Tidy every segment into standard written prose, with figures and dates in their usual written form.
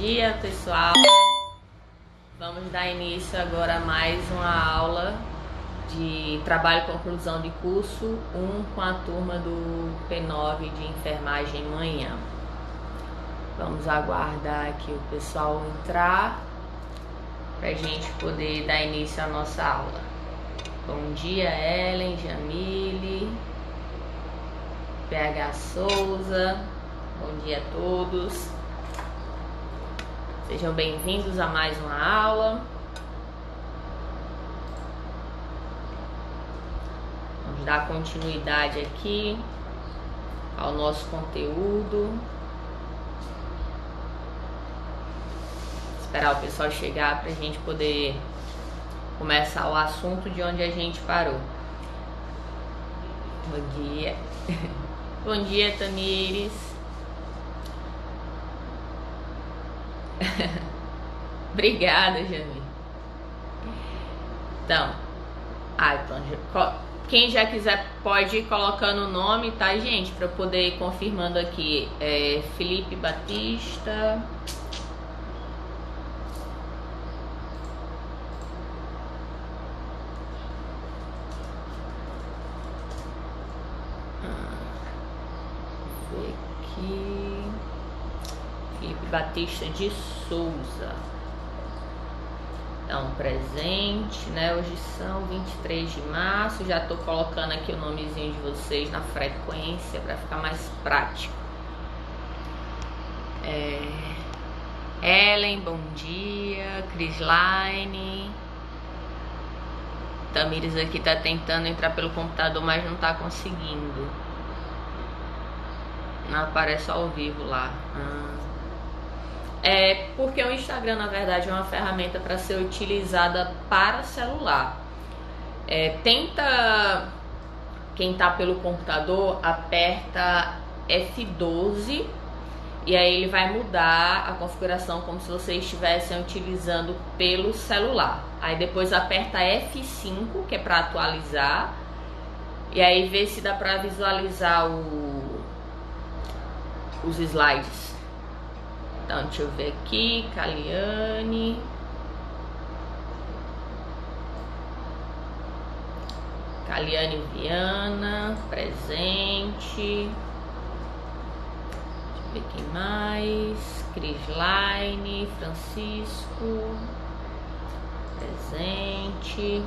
dia, pessoal. Vamos dar início agora a mais uma aula de trabalho e conclusão de curso 1 com a turma do P9 de enfermagem manhã. Vamos aguardar aqui o pessoal entrar para a gente poder dar início à nossa aula. Bom dia, Ellen, Jamile, PH Souza, bom dia a todos. Sejam bem-vindos a mais uma aula. Vamos dar continuidade aqui ao nosso conteúdo. Esperar o pessoal chegar para a gente poder começar o assunto de onde a gente parou. Bom dia. Bom dia, Tamires. Obrigada, Jamil. Então, quem já quiser pode ir colocando o nome, tá, gente? Para eu poder ir confirmando aqui. Felipe Batista. Batista de Souza. Então, presente, né? Hoje são 23 de março. Já tô colocando aqui o nomezinho de vocês na frequência para ficar mais prático. Ellen, bom dia. Crislaine. Tamires aqui tá tentando entrar pelo computador, mas não tá conseguindo. Não aparece ao vivo lá. Porque o Instagram, na verdade, é uma ferramenta para ser utilizada para celular. Quem tá pelo computador, aperta F12 e aí ele vai mudar a configuração como se vocês estivessem utilizando pelo celular. Aí depois aperta F5, que é para atualizar, e aí vê se dá para visualizar os slides. Então, deixa eu ver aqui, Caliane. Caliane Viana, presente. Deixa eu ver quem mais. Crislaine, Francisco, presente.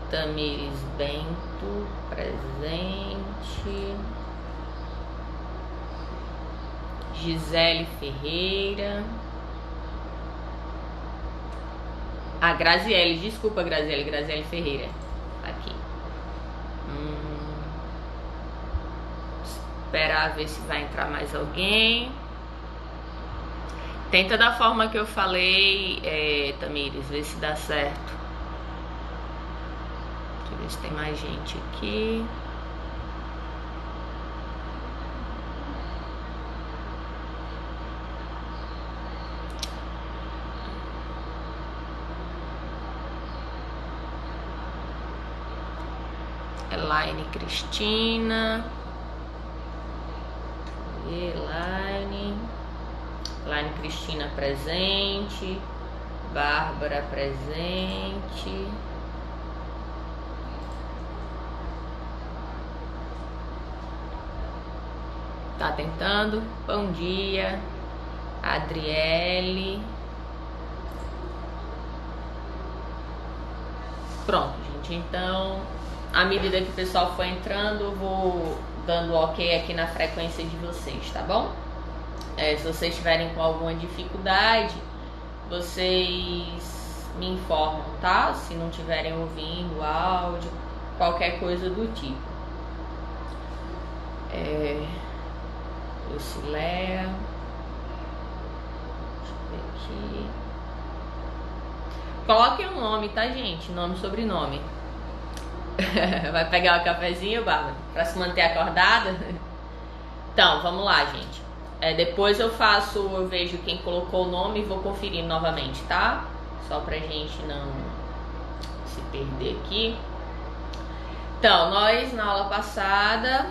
Tamires Bento, presente. Gisele Ferreira. Graziele, desculpa, Graziele Ferreira. Aqui. Esperar ver se vai entrar mais alguém. Tenta da forma que eu falei, Tamires, ver se dá certo. Deixa eu ver se tem mais gente aqui. Elaine Cristina. Elaine Cristina presente. Bárbara presente. Tá tentando? Bom dia. Adriele. Pronto, gente. Então, à medida que o pessoal for entrando, eu vou dando ok aqui na frequência de vocês, tá bom? Se vocês estiverem com alguma dificuldade, vocês me informam, tá? Se não estiverem ouvindo áudio, qualquer coisa do tipo. Lucilea. Deixa eu ver aqui. Coloquem um nome, tá, gente? Nome e sobrenome. Vai pegar o cafezinho, Bárbara? Pra se manter acordada? Então, vamos lá, gente. Depois eu vejo quem colocou o nome e vou conferir novamente, tá? Só pra gente não se perder aqui. Então, nós na aula passada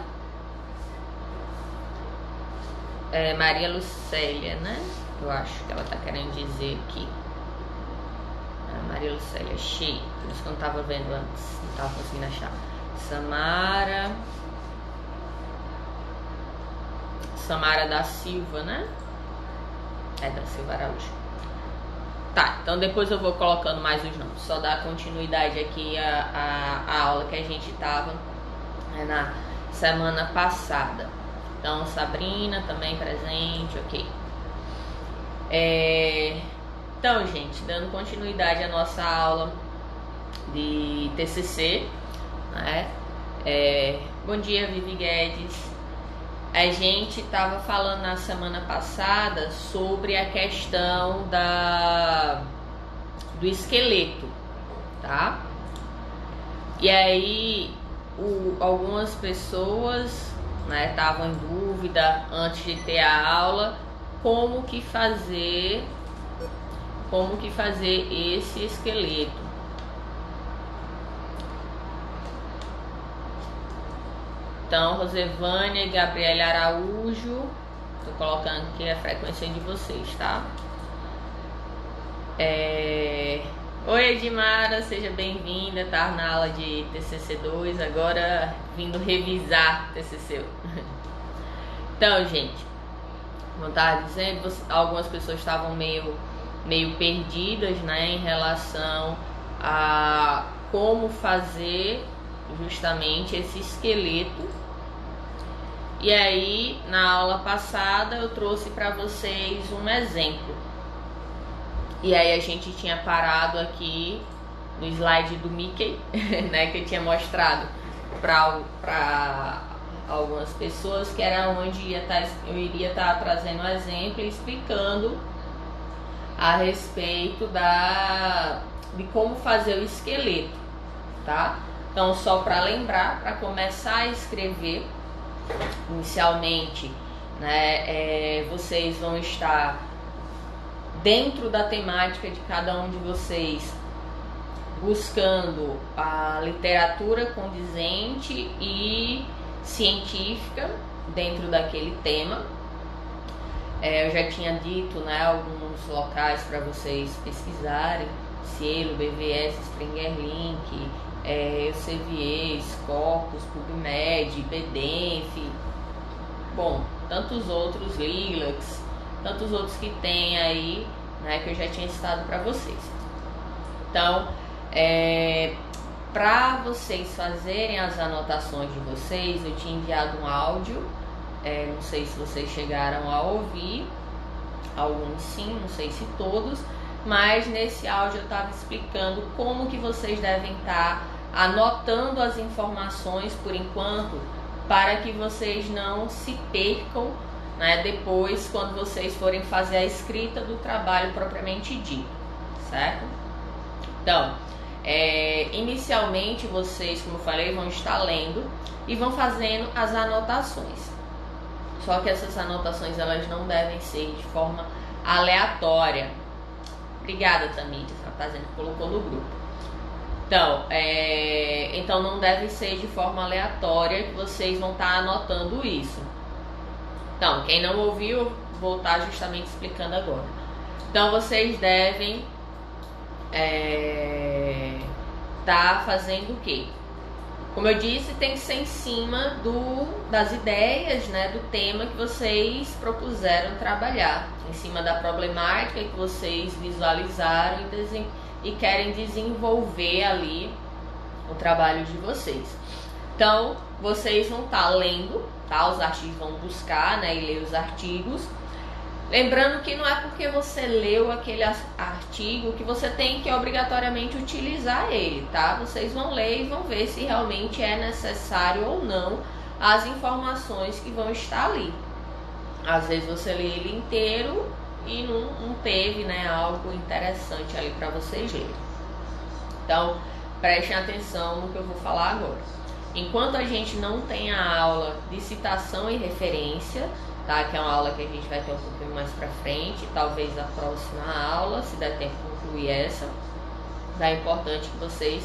Maria Lucélia, né? Eu acho que ela tá querendo dizer aqui. Maria Lucélia, achei. Por isso que eu não tava vendo antes, não tava conseguindo achar. Samara da Silva, né? Da Silva Araújo. Tá, então depois eu vou colocando mais os nomes. Só dar continuidade aqui a aula que a gente tava na semana passada. Então, Sabrina também presente, ok. Então, gente, dando continuidade à nossa aula de TCC, né? Bom dia, Vivi Guedes. A gente estava falando na semana passada sobre a questão do esqueleto, tá? E aí, algumas pessoas estavam em dúvida antes de ter a aula como que fazer esse esqueleto. Então, Rosevânia e Gabriela Araújo, tô colocando aqui a frequência de vocês, tá? Oi, Edmara, seja bem-vinda, tá na aula de TCC2, agora vindo revisar TCC. Então, gente, como eu estava dizendo, algumas pessoas estavam meio perdidas, né, em relação a como fazer justamente esse esqueleto. E aí, na aula passada, eu trouxe para vocês um exemplo. E aí a gente tinha parado aqui no slide do Mickey, né, que eu tinha mostrado para algumas pessoas, que era onde eu iria estar trazendo um exemplo e explicando a respeito de como fazer o esqueleto, tá? Então, só para lembrar, para começar a escrever, inicialmente, né, vocês vão estar dentro da temática de cada um de vocês, buscando a literatura condizente e científica dentro daquele tema. Eu já tinha dito, né, alguns locais para vocês pesquisarem: Cielo, BVS, Springer Link, Elsevier, Scopus, PubMed, BDenf, bom, tantos outros, Lilacs, tantos outros que tem aí, né, que eu já tinha citado para vocês. Então, para vocês fazerem as anotações de vocês, eu tinha enviado um áudio, não sei se vocês chegaram a ouvir, alguns sim, não sei se todos, mas nesse áudio eu estava explicando como que vocês devem estar anotando as informações por enquanto, para que vocês não se percam, né, depois quando vocês forem fazer a escrita do trabalho propriamente dito, certo? Então, inicialmente vocês, como eu falei, vão estar lendo e vão fazendo as anotações. Só que essas anotações elas não devem ser de forma aleatória. Obrigada, Tamires, ela está dizendo que colocou no grupo. Então não deve ser de forma aleatória que vocês vão estar anotando isso. Então, quem não ouviu, vou estar justamente explicando agora. Então, vocês devem estar fazendo o quê? Como eu disse, tem que ser em cima das ideias, né, do tema que vocês propuseram trabalhar, em cima da problemática que vocês visualizaram e querem desenvolver ali o trabalho de vocês. Então, vocês vão estar lendo, tá? Os artigos vão buscar, né, e ler os artigos. Lembrando que não é porque você leu aquele artigo que você tem que obrigatoriamente utilizar ele, tá? Vocês vão ler e vão ver se realmente é necessário ou não as informações que vão estar ali. Às vezes você lê ele inteiro e não teve, né, algo interessante ali para vocês lerem. Então, prestem atenção no que eu vou falar agora. Enquanto a gente não tem a aula de citação e referência, tá? Que é uma aula que a gente vai ter um pouquinho mais pra frente, talvez a próxima aula, se der tempo de concluir essa. É importante que vocês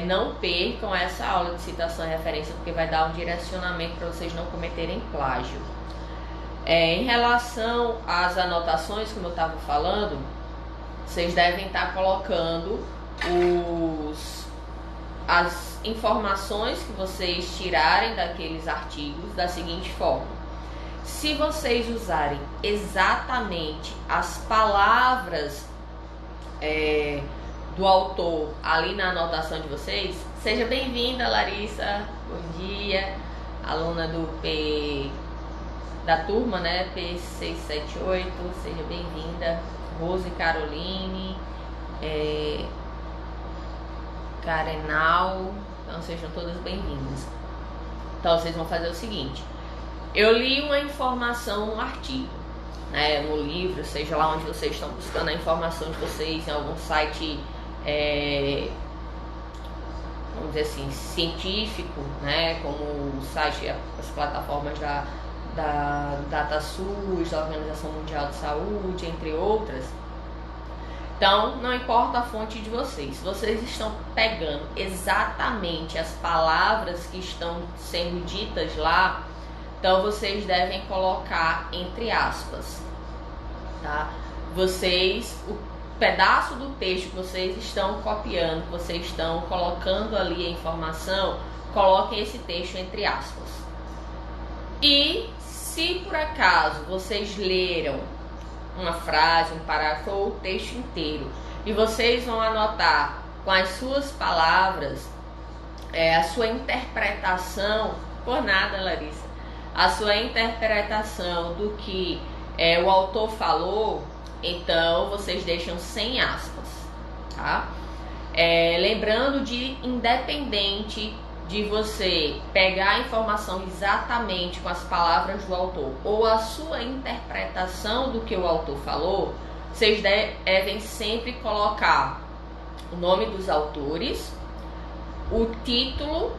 não percam essa aula de citação e referência, porque vai dar um direcionamento para vocês não cometerem plágio. Em relação às anotações, como eu estava falando, vocês devem estar colocando as informações que vocês tirarem daqueles artigos da seguinte forma: se vocês usarem exatamente as palavras do autor ali na anotação de vocês, seja bem-vinda, Larissa, bom dia, aluna da turma, né, P678, seja bem-vinda, Rose Caroline, Carenal, então sejam todas bem-vindas. Então vocês vão fazer o seguinte: eu li uma informação no artigo, né, no livro, seja lá onde vocês estão buscando a informação de vocês, em algum site, vamos dizer assim, científico, né, como o site, as plataformas da DataSUS, da Organização Mundial de Saúde, entre outras. Então, não importa a fonte de vocês, se vocês estão pegando exatamente as palavras que estão sendo ditas lá, então vocês devem colocar entre aspas, tá? O pedaço do texto que vocês estão copiando, que vocês estão colocando ali a informação, coloquem esse texto entre aspas. E se por acaso vocês leram uma frase, um parágrafo ou o texto inteiro e vocês vão anotar com as suas palavras a sua interpretação, por nada, Larissa, a sua interpretação do que o autor falou, então vocês deixam sem aspas, tá? Lembrando de, independente de você pegar a informação exatamente com as palavras do autor ou a sua interpretação do que o autor falou, vocês devem sempre colocar o nome dos autores, o título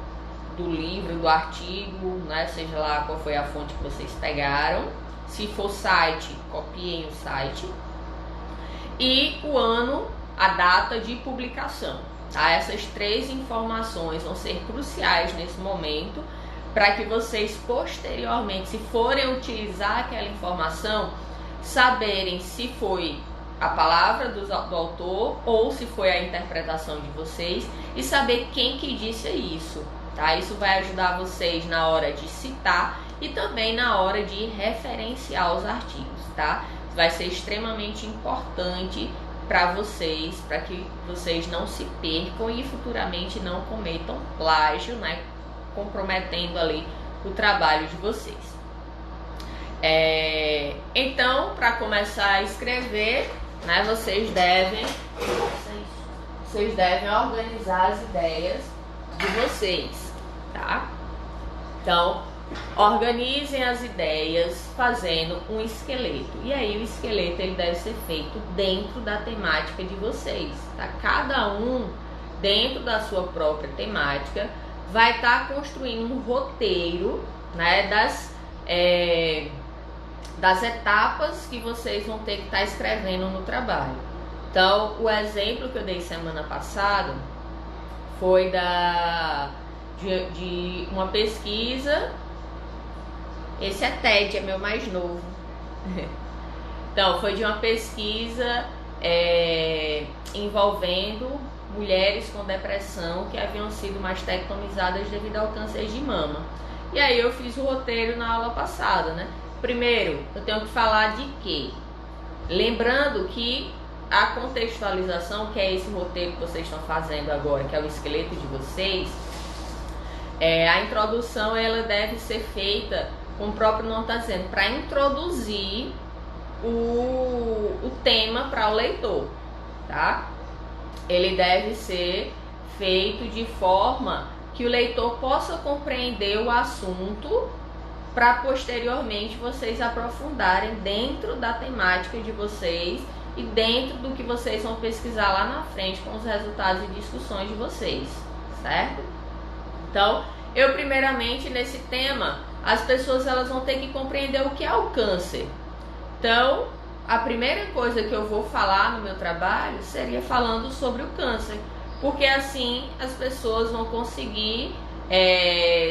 do livro, do artigo, né, seja lá qual foi a fonte que vocês pegaram. Se for site, copiem o site e o ano, a data de publicação. Tá? Essas 3 informações vão ser cruciais nesse momento para que vocês posteriormente, se forem utilizar aquela informação, saberem se foi a palavra do autor ou se foi a interpretação de vocês e saber quem que disse isso. Tá? Isso vai ajudar vocês na hora de citar e também na hora de referenciar os artigos. Tá? Vai ser extremamente importante para que vocês não se percam e futuramente não cometam plágio, né, comprometendo ali o trabalho de vocês. Então, para começar a escrever, né, vocês devem organizar as ideias de vocês, tá? Então, organizem as ideias fazendo um esqueleto. E aí o esqueleto ele deve ser feito dentro da temática de vocês, tá? Cada um, dentro da sua própria temática, vai estar construindo um roteiro, né, das etapas que vocês vão ter que estar escrevendo no trabalho. Então, o exemplo que eu dei semana passada foi de uma pesquisa. Esse é Ted, é meu mais novo. Então, foi de uma pesquisa envolvendo mulheres com depressão que haviam sido mastectomizadas devido ao câncer de mama. E aí eu fiz o roteiro na aula passada, né? Primeiro, eu tenho que falar de quê? Lembrando que a contextualização, que é esse roteiro que vocês estão fazendo agora, que é o esqueleto de vocês, a introdução ela deve ser feita, como o próprio nome está dizendo, para introduzir o tema para o leitor, tá? Ele deve ser feito de forma que o leitor possa compreender o assunto para posteriormente vocês aprofundarem dentro da temática de vocês e dentro do que vocês vão pesquisar lá na frente com os resultados e discussões de vocês, certo? Então, eu primeiramente nesse tema, as pessoas elas vão ter que compreender o que é o câncer. Então, a primeira coisa que eu vou falar no meu trabalho seria falando sobre o câncer, porque assim as pessoas vão conseguir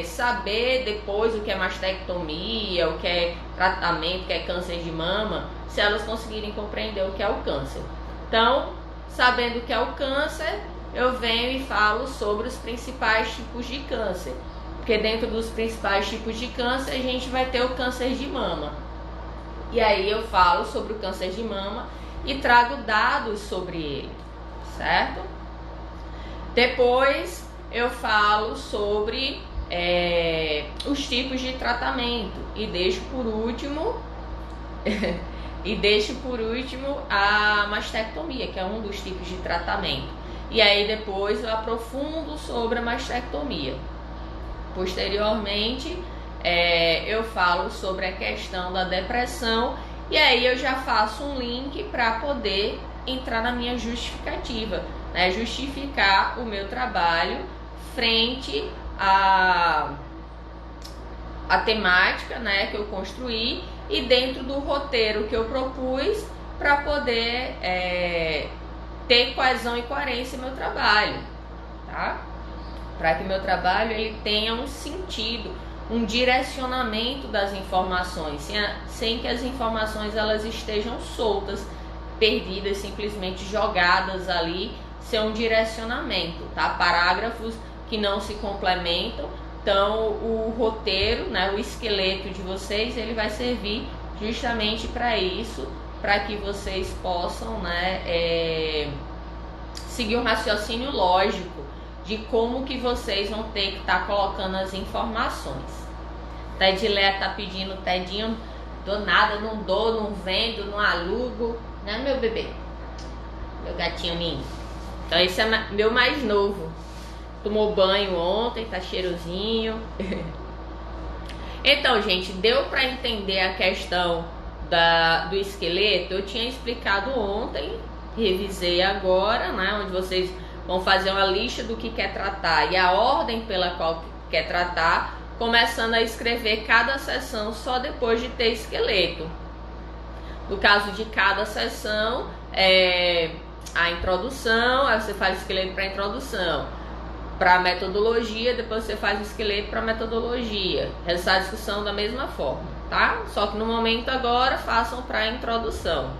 saber depois o que é mastectomia, o que é tratamento, que é câncer de mama, se elas conseguirem compreender o que é o câncer. Então, sabendo o que é o câncer, eu venho e falo sobre os principais tipos de câncer. Porque dentro dos principais tipos de câncer, a gente vai ter o câncer de mama. E aí eu falo sobre o câncer de mama e trago dados sobre ele, certo? Depois eu falo sobre os tipos de tratamento e deixo por último a mastectomia, que é um dos tipos de tratamento. E aí depois eu aprofundo sobre a mastectomia. Posteriormente eu falo sobre a questão da depressão e aí eu já faço um link para poder entrar na minha justificativa, né? Justificar o meu trabalho frente à temática, né, que eu construí e dentro do roteiro que eu propus para poder ter coesão e coerência no meu trabalho, tá? Para que o meu trabalho ele tenha um sentido, um direcionamento das informações, sem que as informações elas estejam soltas, perdidas, simplesmente jogadas ali, sem um direcionamento, tá? Parágrafos que não se complementam. Então o roteiro, né, o esqueleto de vocês, ele vai servir justamente para isso, para que vocês possam, né, seguir um raciocínio lógico de como que vocês vão ter que estar colocando as informações. Tedileia tá pedindo, Tedinho, dou nada, não dou, não vendo, não alugo, né, meu bebê? Meu gatinho lindo. Então esse é meu mais novo. Tomou banho ontem, tá cheirosinho. Então, gente, deu para entender a questão do esqueleto? Eu tinha explicado ontem, revisei agora, né? Onde vocês vão fazer uma lista do que quer tratar e a ordem pela qual quer tratar, começando a escrever cada sessão só depois de ter esqueleto. No caso de cada sessão, a introdução, aí você faz o esqueleto para introdução. Para a metodologia, depois você faz o esqueleto para metodologia. Resultado da discussão da mesma forma, tá? Só que no momento agora, façam para a introdução.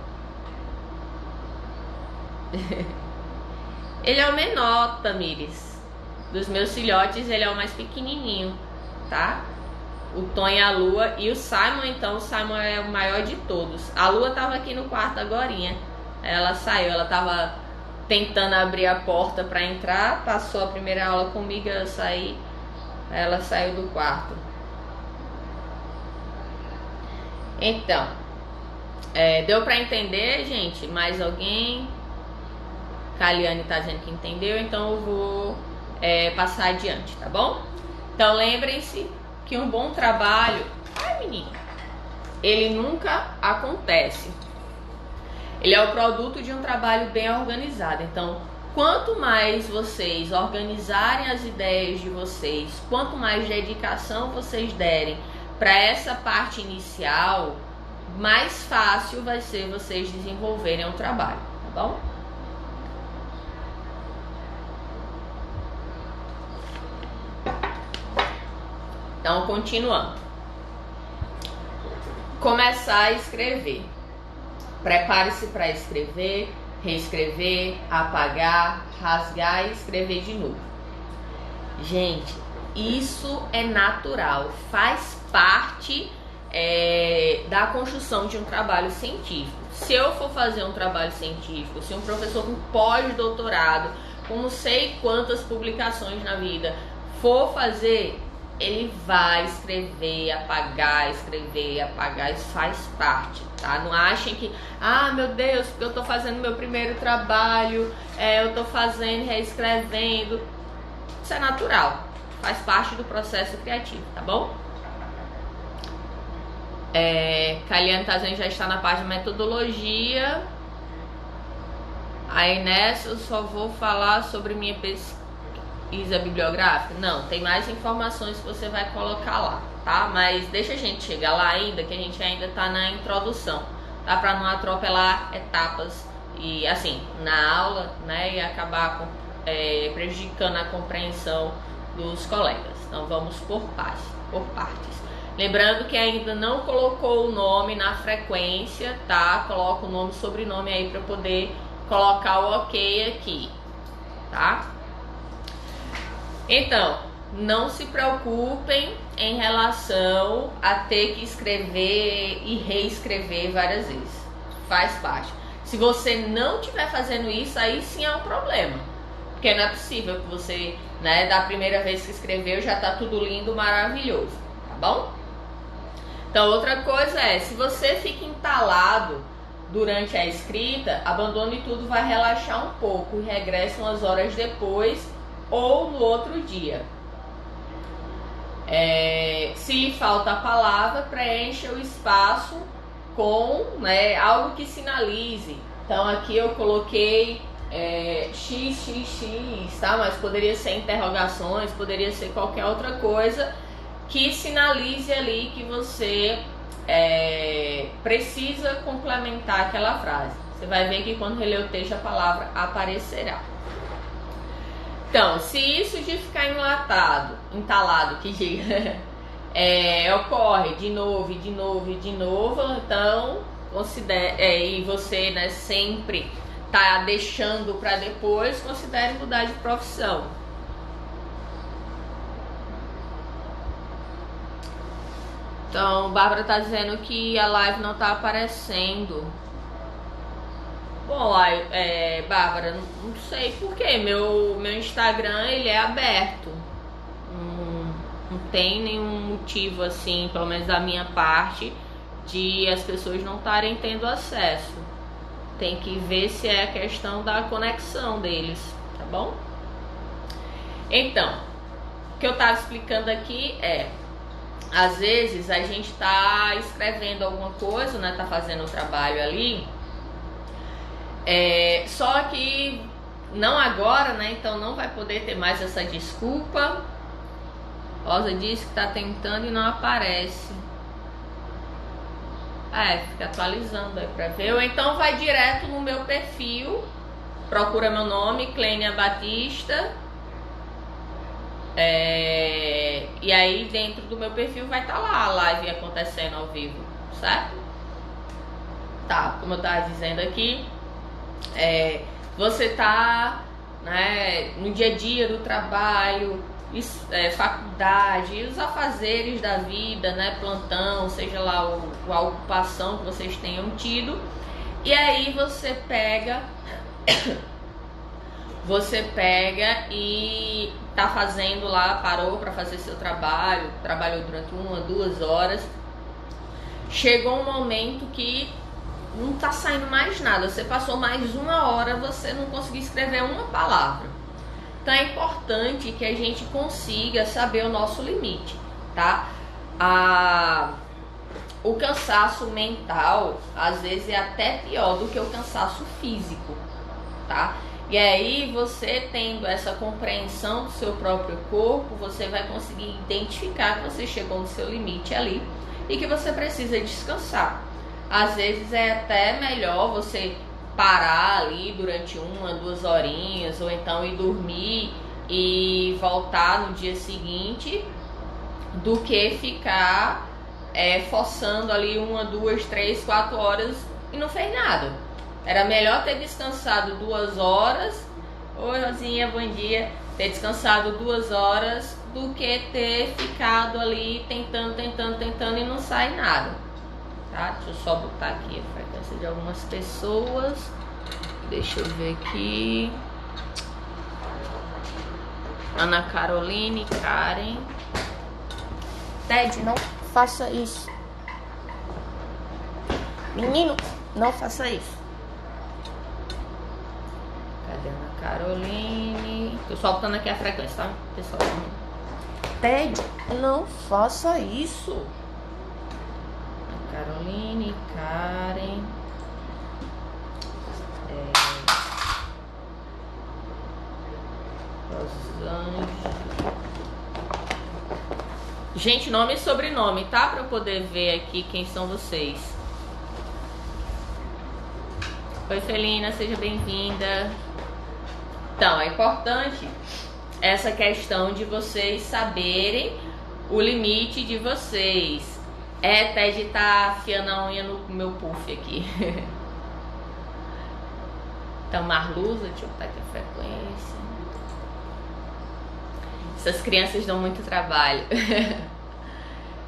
Ele é o menor, Tamires. Dos meus filhotes, ele é o mais pequenininho, tá? O Tom e a Lua. E o Simon, então, o Simon é o maior de todos. A Lua tava aqui no quarto agorinha. Ela saiu, ela tava tentando abrir a porta para entrar, passou a primeira aula comigo, eu saí, ela saiu do quarto. Então, deu para entender, gente? Mais alguém? Kaliane tá dizendo que entendeu, então eu vou passar adiante, tá bom? Então lembrem-se que um bom trabalho, menino, ele nunca acontece. Ele é o produto de um trabalho bem organizado. Então, quanto mais vocês organizarem as ideias de vocês, quanto mais dedicação vocês derem para essa parte inicial, mais fácil vai ser vocês desenvolverem o trabalho, tá bom? Então, continuando. Começar a escrever. Prepare-se para escrever, reescrever, apagar, rasgar e escrever de novo. Gente, isso é natural, faz parte da construção de um trabalho científico. Se eu for fazer um trabalho científico, se um professor com pós-doutorado, com não sei quantas publicações na vida, for fazer, ele vai escrever, apagar, isso faz parte, tá? Não achem que, meu Deus, porque eu tô fazendo meu primeiro trabalho, eu tô fazendo, reescrevendo. Isso é natural, faz parte do processo criativo, tá bom? Kaliane tá dizendo que já está na parte de metodologia. Aí nessa eu só vou falar sobre minha pesquisa bibliográfica? Não, tem mais informações que você vai colocar lá, tá? Mas deixa a gente chegar lá ainda, que a gente ainda tá na introdução, tá? Pra não atropelar etapas e assim, na aula, né? E acabar prejudicando a compreensão dos colegas. Então vamos por partes. Lembrando que ainda não colocou o nome na frequência, tá? Coloca o nome e sobrenome aí para poder colocar o ok aqui, tá? Então, não se preocupem em relação a ter que escrever e reescrever várias vezes. Faz parte. Se você não estiver fazendo isso, aí sim é um problema. Porque não é possível que você, né, da primeira vez que escreveu, já tá tudo lindo, maravilhoso, tá bom? Então, outra coisa é, se você fica entalado durante a escrita, abandone tudo, vai relaxar um pouco e regresse umas horas depois ou no outro dia. Se falta a palavra, preencha o espaço com, né, algo que sinalize. Então aqui eu coloquei XXX, tá? Mas poderia ser interrogações, poderia ser qualquer outra coisa que sinalize ali que você precisa complementar aquela frase. Você vai ver que quando reler o texto a palavra aparecerá. Então, se isso de ficar entalado, que diga, ocorre de novo, então considere, e você, né, sempre tá deixando para depois, considere mudar de profissão. Então, Bárbara tá dizendo que a live não tá aparecendo. Bom, Bárbara, não sei porquê, meu Instagram ele é aberto, não tem nenhum motivo assim, pelo menos da minha parte, de as pessoas não estarem tendo acesso. Tem que ver se é a questão da conexão deles, tá bom? Então, o que eu tava explicando aqui às vezes a gente tá escrevendo alguma coisa, né, tá fazendo o trabalho ali, só que não agora, né? Então não vai poder ter mais essa desculpa. Rosa disse que tá tentando e não aparece. Fica atualizando aí pra ver. Ou então vai direto no meu perfil, procura meu nome, Clênia Batista. E aí dentro do meu perfil vai estar lá a live acontecendo ao vivo, certo? Tá, como eu tava dizendo aqui, você tá, né, no dia a dia do trabalho, faculdade, os afazeres da vida, né, plantão, seja lá a ocupação que vocês tenham tido, e aí você pega e tá fazendo lá, parou para fazer seu trabalho, trabalhou durante 1, 2 horas, chegou um momento que não tá saindo mais nada, você passou mais 1 hora, você não conseguiu escrever uma palavra. Então é importante que a gente consiga saber o nosso limite, tá? O cansaço mental, às vezes, é até pior do que o cansaço físico, tá? E aí, você tendo essa compreensão do seu próprio corpo, você vai conseguir identificar que você chegou no seu limite ali e que você precisa descansar. Às vezes é até melhor você parar ali durante 1, 2 horinhas, ou então ir dormir e voltar no dia seguinte, do que ficar forçando ali 1, 2, 3, 4 horas e não fez nada. Era melhor ter descansado 2 horas. Oi, Rosinha, bom dia. Ter descansado 2 horas do que ter ficado ali tentando e não sai nada. Tá? Deixa eu só botar aqui a frequência de algumas pessoas. Deixa eu ver aqui. Ana Caroline, Karen. Ted, não faça isso. Menino, não faça isso. Cadê a Ana Caroline? Tô só botando aqui a frequência, tá? Pessoal. Ted, não faça isso. Caroline, Karen, Rosângela. Gente, nome e sobrenome, tá? Pra eu poder ver aqui quem são vocês. Oi, Felina, seja bem-vinda. Então, é importante essa questão de vocês saberem o limite de vocês. Ted tá afiando a unha no meu puff aqui. Então, Marluza, deixa eu botar aqui a frequência. Essas crianças dão muito trabalho.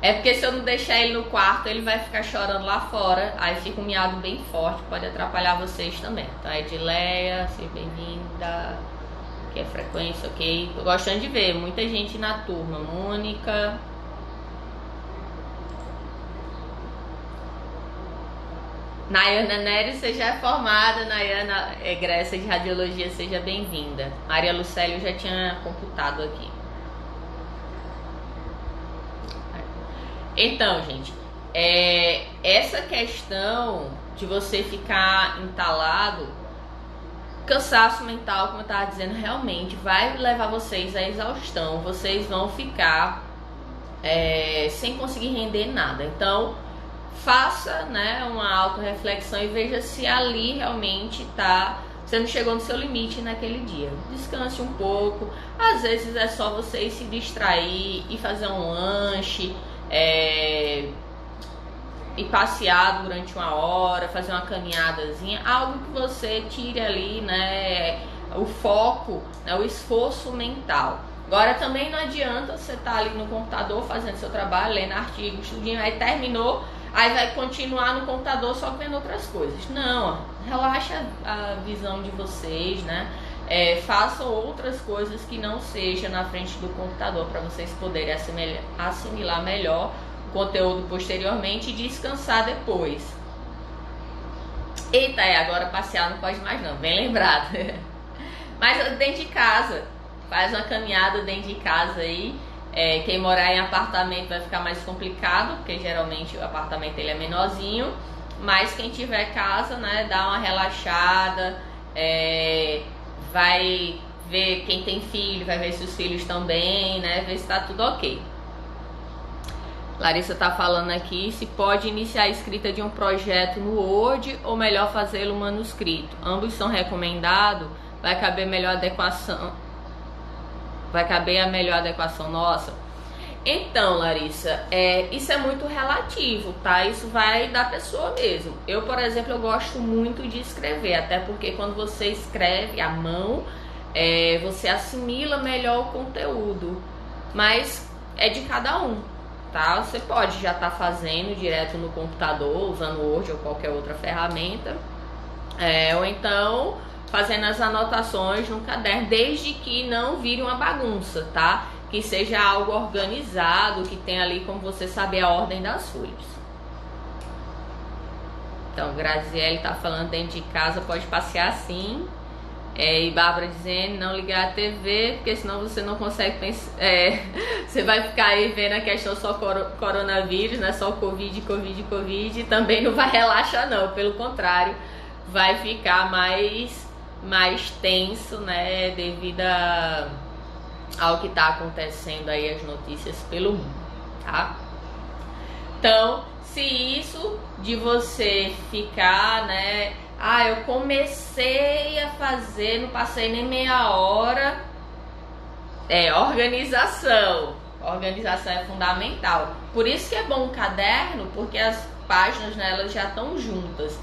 É porque se eu não deixar ele no quarto, ele vai ficar chorando lá fora. Aí fica um miado bem forte, pode atrapalhar vocês também. Então, Edileia, seja bem-vinda. Aqui é frequência, ok. Tô gostando de ver muita gente na turma. Mônica. Nayana Nery, você já é formada. Nayana, egressa de radiologia, seja bem-vinda. Maria Lucélia, eu já tinha computado aqui. Então, gente, essa questão de você ficar entalado, cansaço mental, como eu estava dizendo, realmente vai levar vocês à exaustão. Vocês vão ficar sem conseguir render nada. Então, faça, né, uma autorreflexão e veja se ali realmente você não chegou no seu limite naquele dia. Descanse um pouco. Às vezes é só você se distrair e fazer um lanche, e passear durante uma hora, fazer uma caminhadazinha, algo que você tire ali, né, o foco, né, o esforço mental. Agora também não adianta você estar ali no computador fazendo seu trabalho, lendo artigo, estudinho, aí terminou, aí vai continuar no computador só vendo outras coisas. Não, relaxa a visão de vocês, né? Façam outras coisas que não sejam na frente do computador para vocês poderem assimilar melhor o conteúdo posteriormente e descansar depois. Eita, agora passear não pode mais não, bem lembrado. Mas dentro de casa, faz uma caminhada dentro de casa aí. Quem morar em apartamento vai ficar mais complicado, porque geralmente o apartamento ele é menorzinho. Mas quem tiver casa, né, dá uma relaxada, vai ver quem tem filho, vai ver se os filhos estão bem, né, ver se tá tudo ok. Larissa tá falando aqui se pode iniciar a escrita de um projeto no Word ou melhor fazê-lo manuscrito. Ambos são recomendados, vai caber a melhor adequação nossa. Então, Larissa, isso é muito relativo, tá? Isso vai da pessoa mesmo. Eu, por exemplo, eu gosto muito de escrever, até porque quando você escreve à mão, você assimila melhor o conteúdo. Mas é de cada um, tá? Você pode já estar fazendo direto no computador, usando o Word ou qualquer outra ferramenta. Ou então fazendo as anotações no caderno, desde que não vire uma bagunça, tá? Que seja algo organizado, que tenha ali como você saber a ordem das folhas. Então, Graziele tá falando dentro de casa, pode passear sim. E Bárbara dizendo, não ligar a TV, porque senão você não consegue pensar. Você vai ficar aí vendo a questão só coronavírus, né? Só Covid, e também não vai relaxar não, pelo contrário, vai ficar mais tenso, né? Devido ao que está acontecendo aí, as notícias pelo mundo, tá? Então, se isso de você ficar, né? Eu comecei a fazer, não passei nem meia hora. Organização. Organização é fundamental. Por isso que é bom um caderno, porque as páginas, né, elas já estão juntas.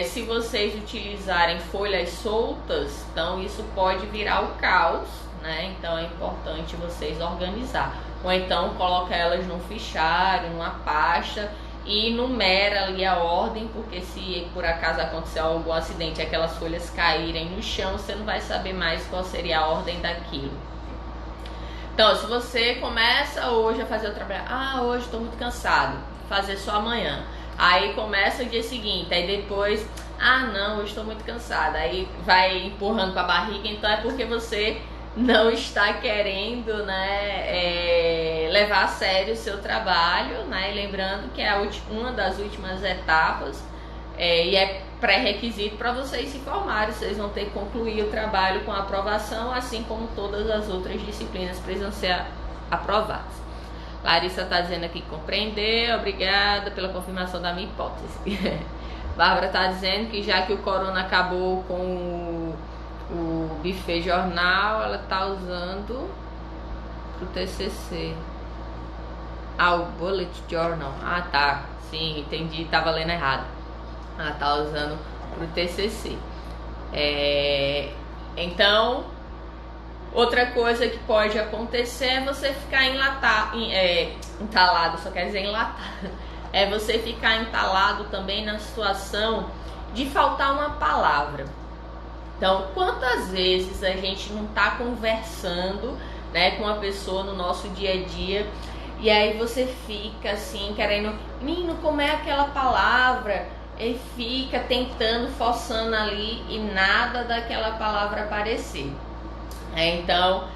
Se vocês utilizarem folhas soltas, então isso pode virar o caos, né? Então é importante vocês organizar. Ou então coloca elas num fichário, numa pasta e numera ali a ordem, porque se por acaso acontecer algum acidente e aquelas folhas caírem no chão, você não vai saber mais qual seria a ordem daquilo. Então, se você começa hoje a fazer o trabalho, hoje estou muito cansado, fazer só amanhã. Aí começa o dia seguinte, aí depois, não, hoje estou muito cansada. Aí vai empurrando com a barriga, então é porque você não está querendo, né, levar a sério o seu trabalho, né? E lembrando que é uma das últimas etapas e é pré-requisito para vocês se formarem. Vocês vão ter que concluir o trabalho com aprovação, assim como todas as outras disciplinas precisam ser aprovadas. Larissa está dizendo aqui que compreendeu, obrigada pela confirmação da minha hipótese. Bárbara está dizendo que já que o corona acabou com o buffet jornal, ela está usando para o TCC. Ah, o bullet journal. Ah, tá. Sim, entendi. Tava lendo errado. Ah, tá usando pro TCC. Então, outra coisa que pode acontecer é você ficar entalado, só quer dizer enlatado. É você ficar entalado também na situação de faltar uma palavra. Então, quantas vezes a gente não tá conversando, né, com uma pessoa no nosso dia a dia e aí você fica assim, querendo, menino, como é aquela palavra? E fica tentando, forçando ali e nada daquela palavra aparecer. Então,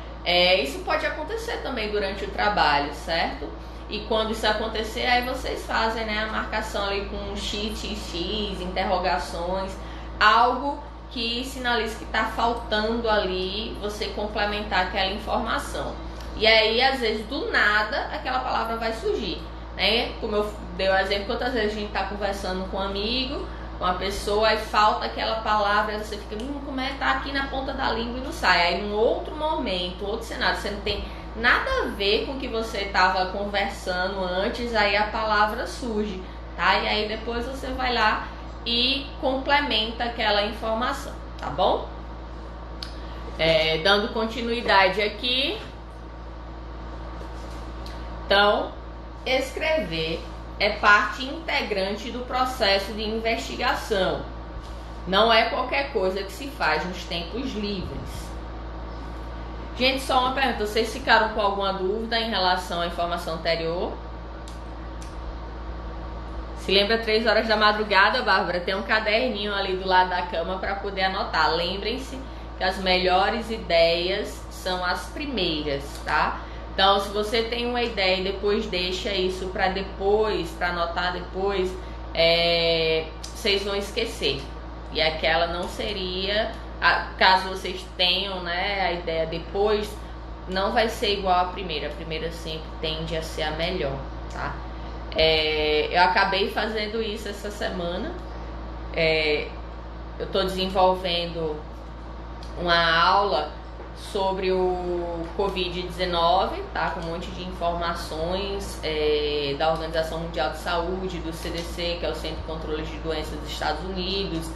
isso pode acontecer também durante o trabalho, certo? E quando isso acontecer, aí vocês fazem, né, a marcação ali com XXX, interrogações, algo que sinaliza que está faltando ali você complementar aquela informação. E aí, às vezes, do nada, aquela palavra vai surgir, né? Como eu dei o exemplo, quantas vezes a gente está conversando com um amigo, com uma pessoa, aí falta aquela palavra, aí você fica, como é, tá aqui na ponta da língua e não sai. Aí, num outro momento, outro cenário, você não tem nada a ver com o que você estava conversando antes, aí a palavra surge, tá? E aí, depois você vai lá e complementa aquela informação, tá bom? Dando continuidade aqui. Então, escrever é parte integrante do processo de investigação. Não é qualquer coisa que se faz nos tempos livres. Gente, só uma pergunta. Vocês ficaram com alguma dúvida em relação à informação anterior? Se lembra 3 horas da madrugada, Bárbara? Tem um caderninho ali do lado da cama para poder anotar. Lembrem-se que as melhores ideias são as primeiras, tá? Então, se você tem uma ideia e depois deixa isso para depois, para anotar depois, vocês vão esquecer. E aquela não seria, caso vocês tenham, né, a ideia depois, não vai ser igual à primeira. A primeira sempre tende a ser a melhor, tá? Eu acabei fazendo isso essa semana. Eu estou desenvolvendo uma aula sobre o Covid-19, tá? Com um monte de informações da Organização Mundial de Saúde, do CDC, que é o Centro de Controle de Doenças dos Estados Unidos,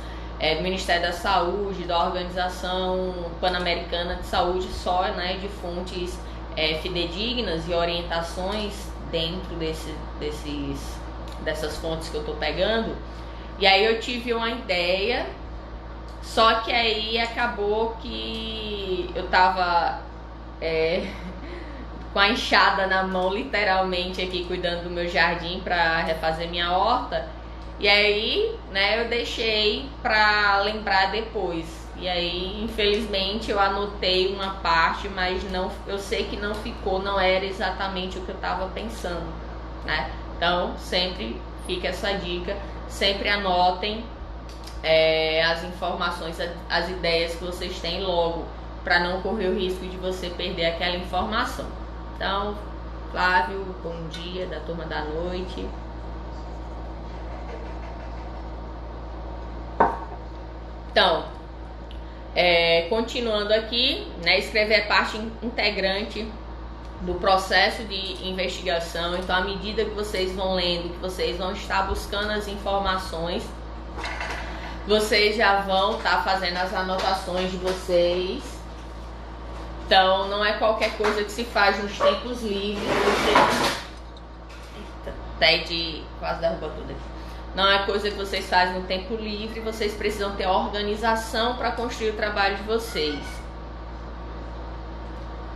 do Ministério da Saúde, da Organização Pan-Americana de Saúde, só, né, de fontes fidedignas e orientações dentro dessas fontes que eu tô pegando. E aí eu tive uma ideia, só que aí acabou que eu tava com a enxada na mão, literalmente aqui, cuidando do meu jardim para refazer minha horta. E aí, né, eu deixei para lembrar depois. E aí, infelizmente, eu anotei uma parte, mas não, eu sei que não ficou, não era exatamente o que eu estava pensando, né? Então, sempre fica essa dica, sempre anotem as informações, as ideias que vocês têm logo, para não correr o risco de você perder aquela informação. Então, Flávio, bom dia, da turma da noite. Então, continuando aqui, né, escrever é parte integrante do processo de investigação. Então, à medida que vocês vão lendo, que vocês vão estar buscando as informações, vocês já vão estar fazendo as anotações de vocês. Então, não é qualquer coisa que se faz nos tempos livres. Ted quase derrubou tudo aqui. Não é coisa que vocês fazem no tempo livre. Vocês precisam ter organização para construir o trabalho de vocês.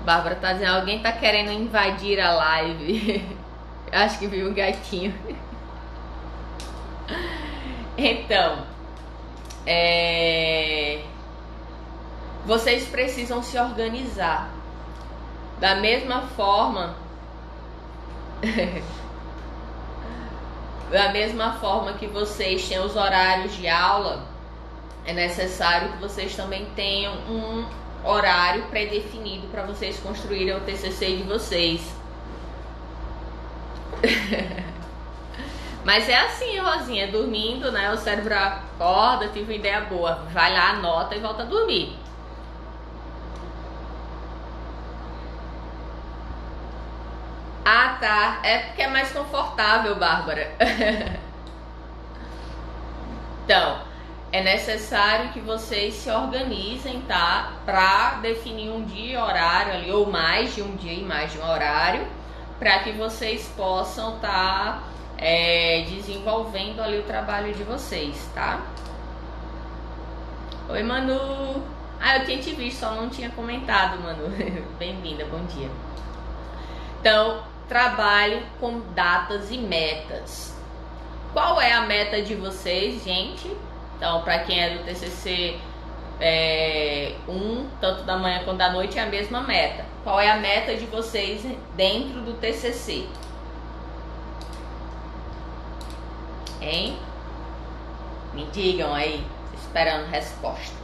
Bárbara tá dizendo, alguém tá querendo invadir a live. Eu acho que viu um gatinho. Então, vocês precisam se organizar. Da mesma forma que vocês têm os horários de aula, é necessário que vocês também tenham um horário pré-definido para vocês construírem o TCC de vocês. Mas é assim, Rosinha, dormindo, né? O cérebro acorda, tive uma ideia boa, vai lá, anota e volta a dormir. Ah, tá. É porque é mais confortável, Bárbara. Então, é necessário que vocês se organizem, tá? Pra definir um dia e horário ali, ou mais de um dia e mais de um horário, para que vocês possam estar desenvolvendo ali o trabalho de vocês, tá? Oi, Manu! Ah, eu tinha te visto, só não tinha comentado, Manu. Bem-vinda, bom dia. Então, trabalho com datas e metas. Qual é a meta de vocês, gente? Então, para quem é do TCC 1, tanto da manhã quanto da noite, é a mesma meta. Qual é a meta de vocês dentro do TCC? Hein? Me digam aí, esperando respostas.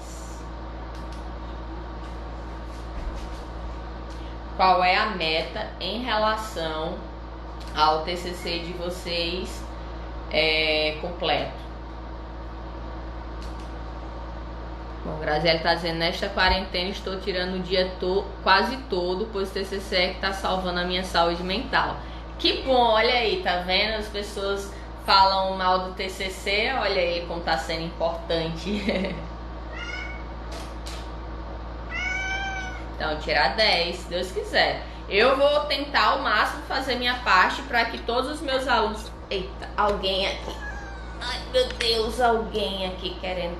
Qual é a meta em relação ao TCC de vocês completo? Bom, Graziele tá dizendo, nesta quarentena estou tirando o dia quase todo, pois o TCC é que tá salvando a minha saúde mental. Que bom, olha aí, tá vendo? As pessoas falam mal do TCC, olha aí como tá sendo importante. Então, tirar 10, se Deus quiser. Eu vou tentar ao máximo fazer minha parte para que todos os meus alunos... Eita, alguém aqui. Ai, meu Deus, alguém aqui querendo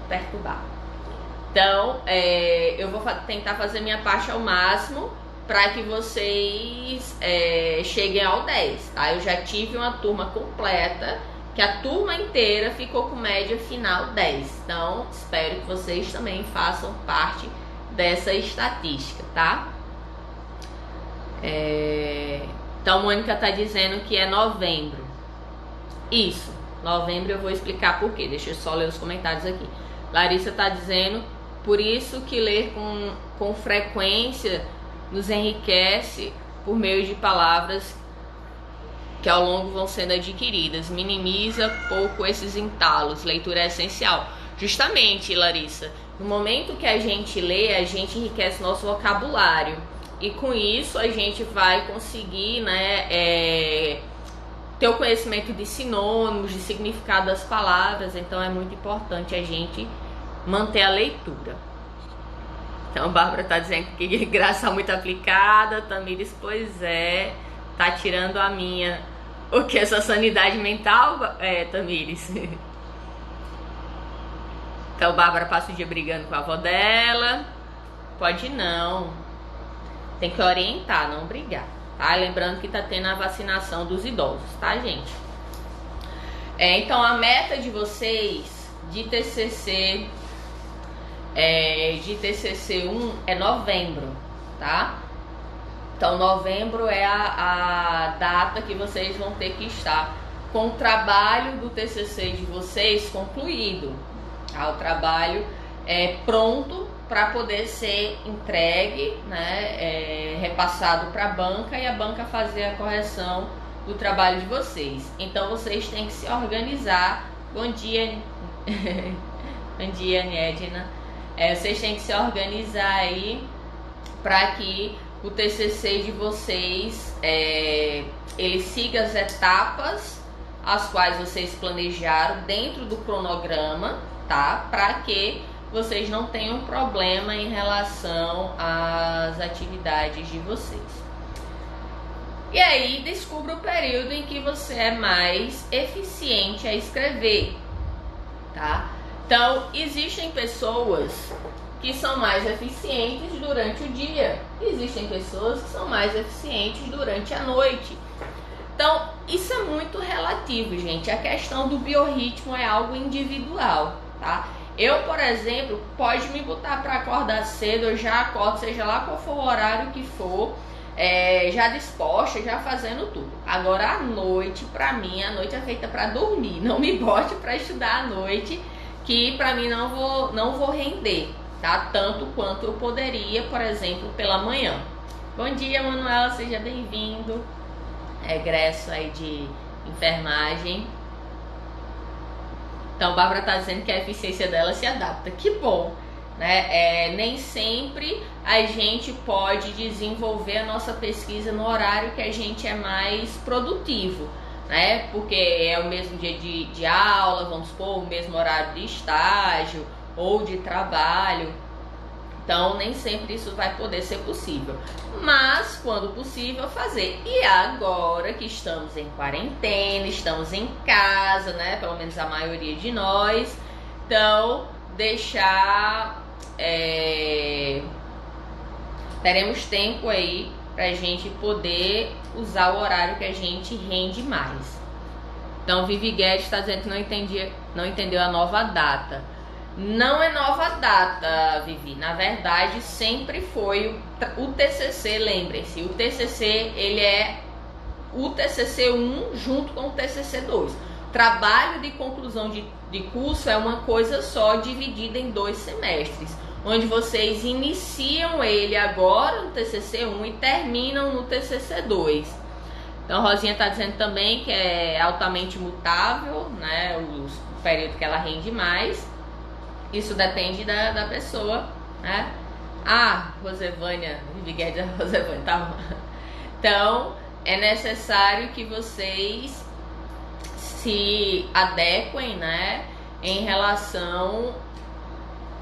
perturbar. Então, eu vou tentar fazer minha parte ao máximo para que vocês cheguem ao 10, tá? Eu já tive uma turma completa, que a turma inteira ficou com média final 10. Então, espero que vocês também façam parte dessa estatística, tá? Então, Mônica tá dizendo que é novembro. Isso, novembro eu vou explicar por quê. Deixa eu só ler os comentários aqui. Larissa tá dizendo, por isso que ler com frequência nos enriquece por meio de palavras que ao longo vão sendo adquiridas. Minimiza pouco esses entalos. Leitura é essencial. Justamente, Larissa, no momento que a gente lê, a gente enriquece nosso vocabulário. E com isso a gente vai conseguir, né, ter o conhecimento de sinônimos, de significado das palavras. Então é muito importante a gente manter a leitura. Então, Bárbara tá dizendo que graça muito aplicada. Tamires, pois é, tá tirando a minha. O que? Essa sanidade mental, Tamires? Então, Bárbara passa o dia brigando com a avó dela. Pode não. Tem que orientar, não brigar, tá? Lembrando que tá tendo a vacinação dos idosos, tá, gente? Então, a meta de vocês de TCC... de TCC1 é novembro, tá? Então, novembro é a data que vocês vão ter que estar com o trabalho do TCC de vocês concluído, tá? O trabalho pronto para poder ser entregue, né? Repassado para a banca e a banca fazer a correção do trabalho de vocês. Então, vocês têm que se organizar. Bom dia, bom dia, Niedna. Vocês têm que se organizar aí para que o TCC de vocês ele siga as etapas as quais vocês planejaram dentro do cronograma, tá? Para que vocês não tenham problema em relação às atividades de vocês. E aí descubra o período em que você é mais eficiente a escrever, tá? Então, existem pessoas que são mais eficientes durante o dia. Existem pessoas que são mais eficientes durante a noite. Então, isso é muito relativo, gente. A questão do biorritmo é algo individual, tá? Eu, por exemplo, pode me botar para acordar cedo, eu já acordo, seja lá qual for o horário que for, já disposta, já fazendo tudo. Agora, a noite, pra mim, a noite é feita para dormir. Não me bote para estudar à noite, que pra mim não vou render, tá? Tanto quanto eu poderia, por exemplo, pela manhã. Bom dia, Manuela, seja bem-vindo. Egresso aí de enfermagem. Então, Bárbara tá dizendo que a eficiência dela se adapta. Que bom! né? Nem sempre a gente pode desenvolver a nossa pesquisa no horário que a gente é mais produtivo, né? Porque é o mesmo dia de aula, vamos supor, o mesmo horário de estágio ou de trabalho. Então, nem sempre isso vai poder ser possível. Mas, quando possível, fazer. E agora que estamos em quarentena, estamos em casa, né? Pelo menos a maioria de nós. Então, teremos tempo aí pra gente poder usar o horário que a gente rende mais. Então, Vivi Guedes está dizendo que não entendeu a nova data. Não é nova data, Vivi. Na verdade, sempre foi o TCC, lembrem-se. O TCC, ele é o TCC 1 junto com o TCC 2. Trabalho de conclusão de curso é uma coisa só, dividida em 2 semestres, onde vocês iniciam ele agora no TCC 1 e terminam no TCC 2. Então, Rosinha está dizendo também que é altamente mutável, né, o período que ela rende mais. Isso depende da pessoa, né? Rosevânia, Vivi Guedes, Rosevânia, tá bom. Então, é necessário que vocês se adequem, né, em relação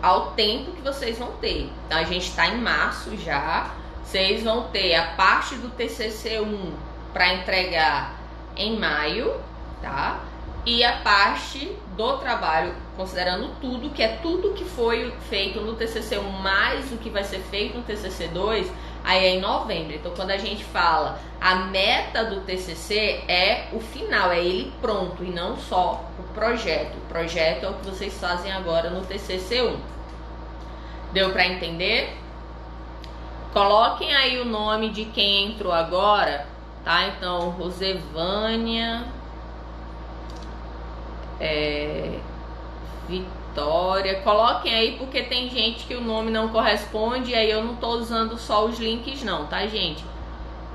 ao tempo que vocês vão ter. Então, a gente está em março já. Vocês vão ter a parte do TCC1 para entregar em maio, tá? E a parte do trabalho, considerando tudo que foi feito no TCC1 mais o que vai ser feito no TCC2, aí é em novembro. Então, quando a gente fala a meta do TCC é o final, é ele pronto e não só o projeto. O projeto é o que vocês fazem agora no TCC1. Deu para entender? Coloquem aí o nome de quem entrou agora, tá? Então, Rosevânia, Vitória, coloquem aí porque tem gente que o nome não corresponde e aí eu não tô usando só os links não, tá, gente?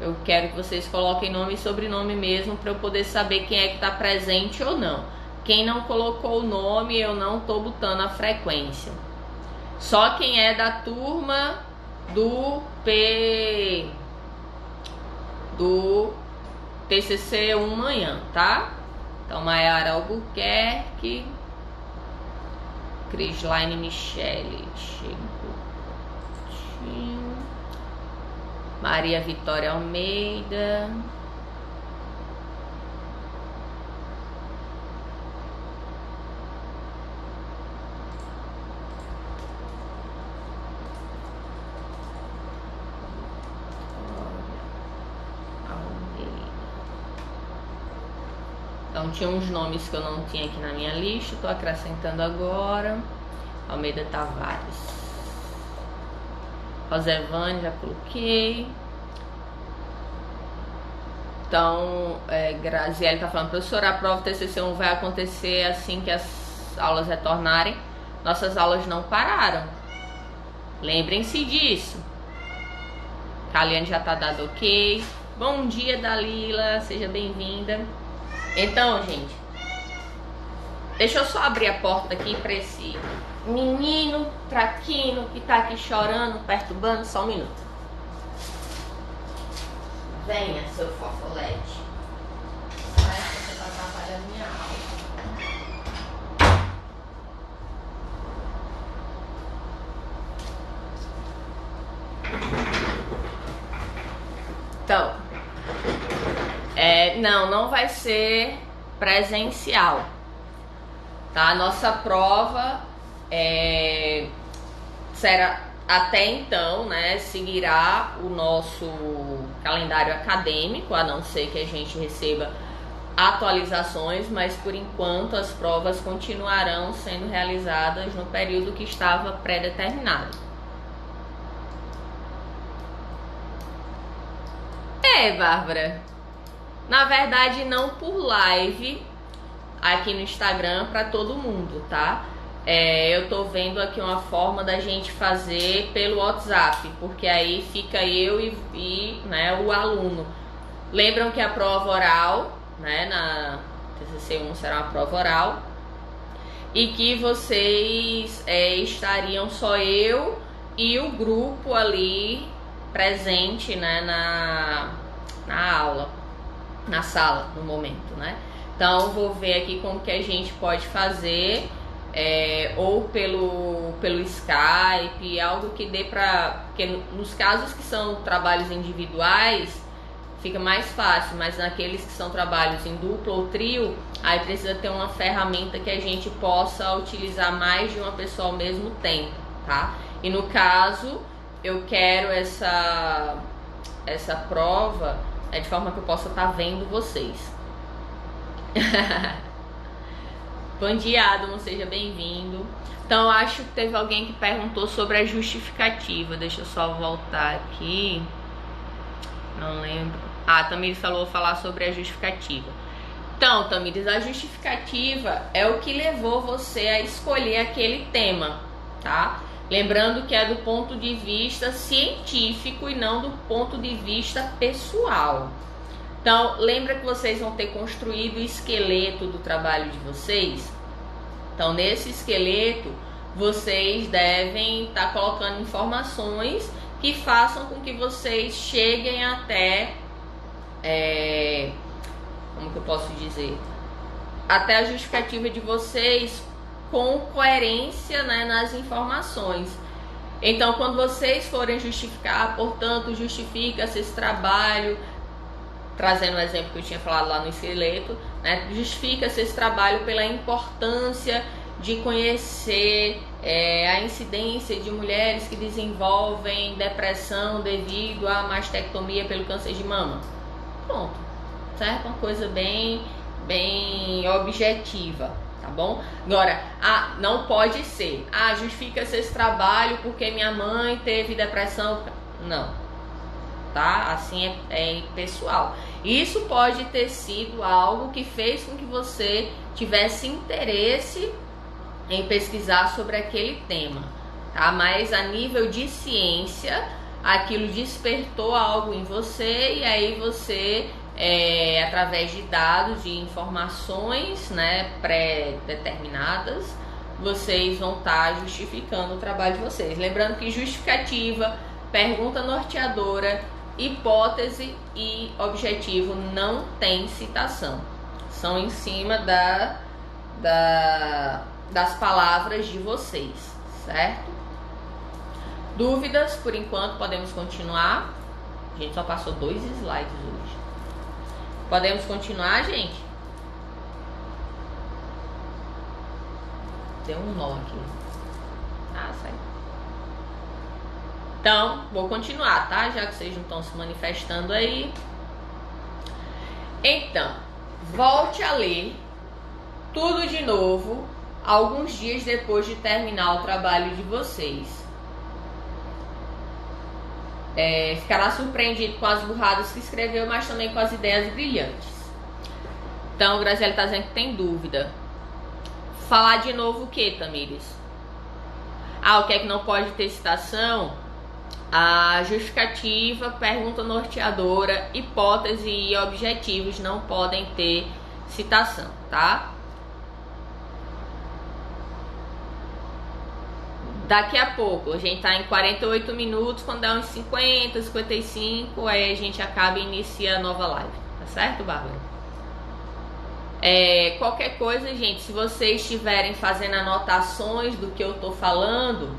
Eu quero que vocês coloquem nome e sobrenome mesmo para eu poder saber quem é que tá presente ou não. Quem não colocou o nome, eu não tô botando a frequência. Só quem é da turma do TCC1 manhã, tá? Então, Maiara Albuquerque, Crislaine Michele, Maria Vitória Almeida, então tinha uns nomes que eu não tinha aqui na minha lista, estou acrescentando agora. Almeida Tavares, Rosevânia, já coloquei. Então, Graziele está falando, professora, a prova TCC1 vai acontecer assim que as aulas retornarem. Nossas aulas não pararam. Lembrem-se disso. Kaliane já está dado ok. Bom dia, Dalila, seja bem-vinda. Então, gente, deixa eu só abrir a porta aqui para esse menino traquino que tá aqui chorando, perturbando, só um minuto. Venha, seu fofolete. Parece que você tá atrapalhando minha aula. Então, não vai ser presencial, tá? Nossa prova será até então, né? Seguirá o nosso calendário acadêmico, a não ser que a gente receba atualizações, mas por enquanto as provas continuarão sendo realizadas no período que estava pré-determinado. Bárbara, na verdade não por live aqui no Instagram para todo mundo, tá? Eu tô vendo aqui uma forma da gente fazer pelo WhatsApp, porque aí fica eu e né, o aluno. Lembram que a prova oral, né, na TCC1 será uma prova oral, e que vocês estariam só eu e o grupo ali presente, né, na aula, na sala no momento, né? Então vou ver aqui como que a gente pode fazer, ou pelo Skype, algo que dê pra... Porque nos casos que são trabalhos individuais fica mais fácil, mas naqueles que são trabalhos em duplo ou trio, aí precisa ter uma ferramenta que a gente possa utilizar mais de uma pessoa ao mesmo tempo, tá? E no caso, eu quero essa prova de forma que eu possa estar vendo vocês. Bom dia, Adamo, seja bem-vindo. Então, acho que teve alguém que perguntou sobre a justificativa. Deixa eu só voltar aqui. Não lembro. Ah, Tamires falou falar sobre a justificativa. Então, Tamires, a justificativa é o que levou você a escolher aquele tema, tá? Lembrando que é do ponto de vista científico e não do ponto de vista pessoal. Então, lembra que vocês vão ter construído o esqueleto do trabalho de vocês? Então, nesse esqueleto, vocês devem estar colocando informações que façam com que vocês cheguem até, como que eu posso dizer? Até a justificativa de vocês com coerência, né, nas informações. Então, quando vocês forem justificar, portanto, justifica-se esse trabalho, trazendo o exemplo que eu tinha falado lá no esqueleto, né, justifica-se esse trabalho pela importância de conhecer a incidência de mulheres que desenvolvem depressão devido à mastectomia pelo câncer de mama. Pronto, certo? Uma coisa bem objetiva, tá bom? Agora, não pode ser, justifica-se esse trabalho porque minha mãe teve depressão. Não, tá? Assim é pessoal. Isso pode ter sido algo que fez com que você tivesse interesse em pesquisar sobre aquele tema, tá? Mas a nível de ciência, aquilo despertou algo em você e aí você, através de dados, de informações, né, pré-determinadas, vocês vão estar justificando o trabalho de vocês. Lembrando que justificativa, pergunta norteadora, hipótese e objetivo não tem citação. São em cima das palavras de vocês, certo? Dúvidas? Por enquanto podemos continuar. A gente só passou 2 slides hoje. Podemos continuar, gente? Deu um nó aqui. Saiu. Então, vou continuar, tá? Já que vocês não estão se manifestando aí. Então, volte a ler tudo de novo alguns dias depois de terminar o trabalho de vocês. Ficará surpreendido com as burradas que escreveu, mas também com as ideias brilhantes. Então, Graziela está dizendo que tem dúvida. Falar de novo o que, Tamires? O que é que não pode ter citação? A justificativa, pergunta norteadora, hipótese e objetivos não podem ter citação, tá? Daqui a pouco, a gente tá em 48 minutos, quando dá uns 50, 55, aí a gente acaba e inicia a nova live, tá certo, Bárbara? Qualquer coisa, gente, se vocês estiverem fazendo anotações do que eu tô falando,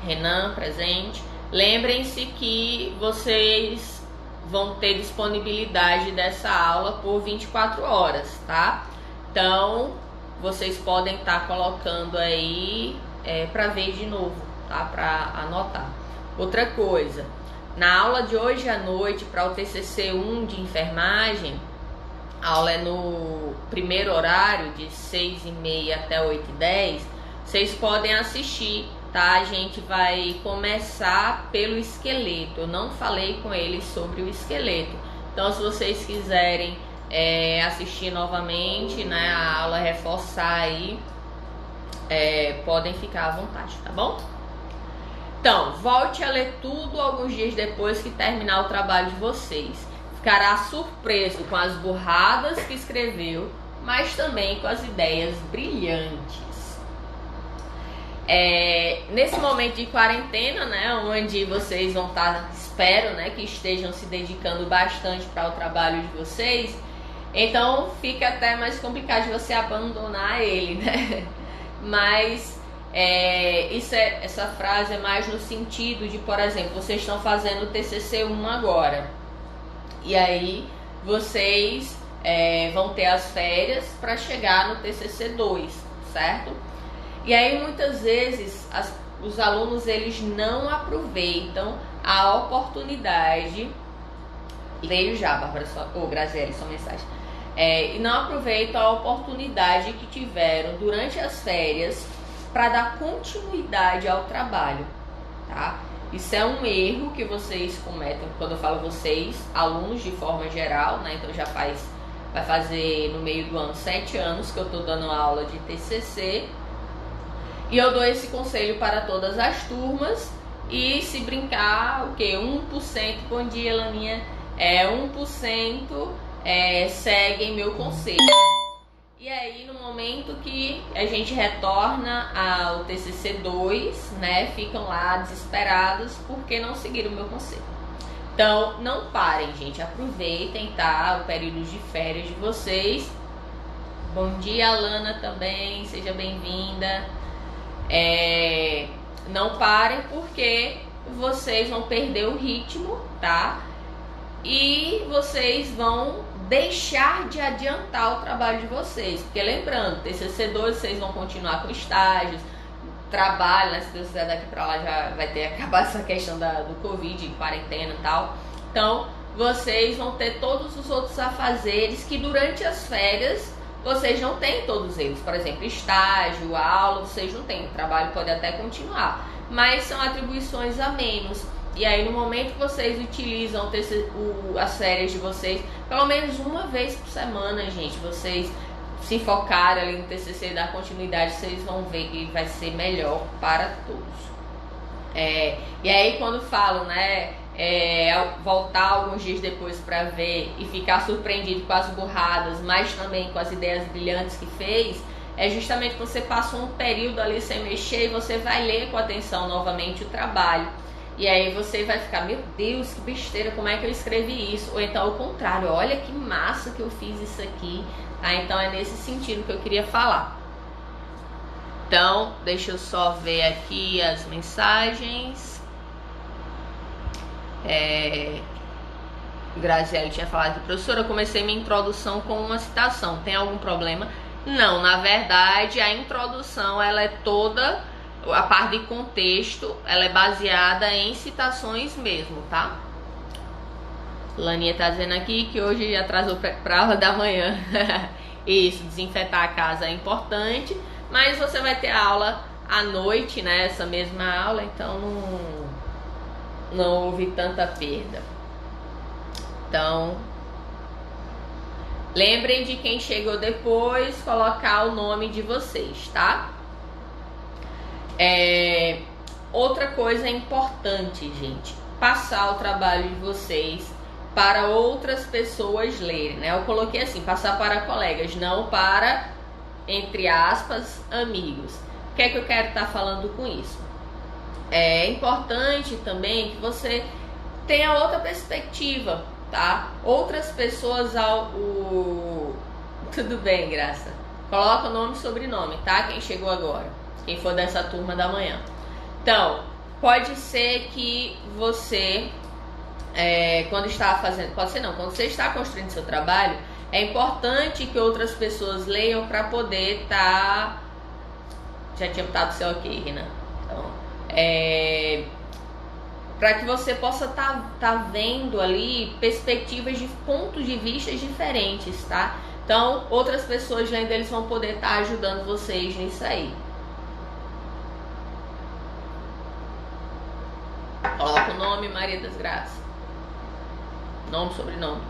Renan, presente, lembrem-se que vocês vão ter disponibilidade dessa aula por 24 horas, tá? Então, vocês podem estar colocando aí para ver de novo, tá? Para anotar. Outra coisa, na aula de hoje à noite, para o TCC 1 de enfermagem, a aula é no primeiro horário, de 6h30 até 8h10, vocês podem assistir, tá? A gente vai começar pelo esqueleto. Eu não falei com eles sobre o esqueleto. Então, se vocês quiserem assistir novamente, né, a aula, reforçar aí, podem ficar à vontade, tá bom? Então, volte a ler tudo alguns dias depois que terminar o trabalho de vocês. Ficará surpreso com as burradas que escreveu, mas também com as ideias brilhantes. Nesse momento de quarentena, né, onde vocês vão estar, espero, né, que estejam se dedicando bastante para o trabalho de vocês, então fica até mais complicado de você abandonar ele, né? Mas essa frase é mais no sentido de, por exemplo, vocês estão fazendo o TCC1 agora, e aí vocês vão ter as férias para chegar no TCC2, certo? E aí muitas vezes os alunos eles não aproveitam a oportunidade. Veio já, Bárbara, Graziele, sua mensagem. E não aproveitam a oportunidade que tiveram durante as férias para dar continuidade ao trabalho, tá? Isso é um erro que vocês cometem. Quando eu falo vocês, alunos de forma geral, né? Então já vai fazer no meio do ano 7 anos que eu estou dando aula de TCC. E eu dou esse conselho para todas as turmas. E se brincar, o que? 1%, bom dia, Laninha, 1% seguem meu conselho. E aí, no momento que a gente retorna ao TCC2, né, ficam lá desesperados porque não seguiram o meu conselho. Então, não parem, gente, aproveitem, tá, o período de férias de vocês. Bom dia, Alana, também, seja bem-vinda. Não parem porque vocês vão perder o ritmo, tá? E vocês vão deixar de adiantar o trabalho de vocês. Porque lembrando, TCC2 vocês vão continuar com estágios, trabalho, né? Se Deus quiser, daqui pra lá já vai ter acabado essa questão do Covid, quarentena e tal. Então, vocês vão ter todos os outros afazeres que durante as férias vocês não têm todos eles. Por exemplo, estágio, aula, vocês não têm. O trabalho pode até continuar, mas são atribuições a menos. E aí, no momento que vocês utilizam as férias de vocês, pelo menos uma vez por semana, gente, vocês se focarem ali no TCC e dar continuidade, vocês vão ver que vai ser melhor para todos. E aí, quando falo, né, voltar alguns dias depois para ver e ficar surpreendido com as burradas, mas também com as ideias brilhantes que fez, é justamente que você passa um período ali sem mexer e você vai ler com atenção novamente o trabalho. E aí você vai ficar, meu Deus, que besteira, como é que eu escrevi isso? Ou então ao contrário, olha que massa que eu fiz isso aqui. Então é nesse sentido que eu queria falar. Então, deixa eu só ver aqui as mensagens. Graziele tinha falado que, professora, eu comecei minha introdução com uma citação. Tem algum problema? Não, na verdade, a introdução, ela é toda, a parte de contexto, ela é baseada em citações mesmo, tá? Laninha tá dizendo aqui que hoje atrasou pra aula da manhã. Isso, desinfetar a casa é importante, mas você vai ter aula à noite, né? Essa mesma aula, então não houve tanta perda. Então, lembrem de quem chegou depois, colocar o nome de vocês, tá? Outra coisa importante, gente, passar o trabalho de vocês para outras pessoas lerem, né? Eu coloquei assim, passar para colegas, não para, entre aspas, amigos. O que é que eu quero estar falando com isso? É importante também que você tenha outra perspectiva, tá? Outras pessoas Tudo bem, Graça. Coloca o nome e sobrenome, tá? Quem chegou agora, quem for dessa turma da manhã. Então, pode ser que você, quando você está construindo seu trabalho, é importante que outras pessoas leiam para poder estar... Já tinha botado o seu ok, Renan. Então, para que você possa tá vendo ali perspectivas de pontos de vista diferentes, tá? Então, outras pessoas lendo, eles vão poder estar ajudando vocês nisso aí. Coloca o nome, Maria das Graças. Nome, sobrenome.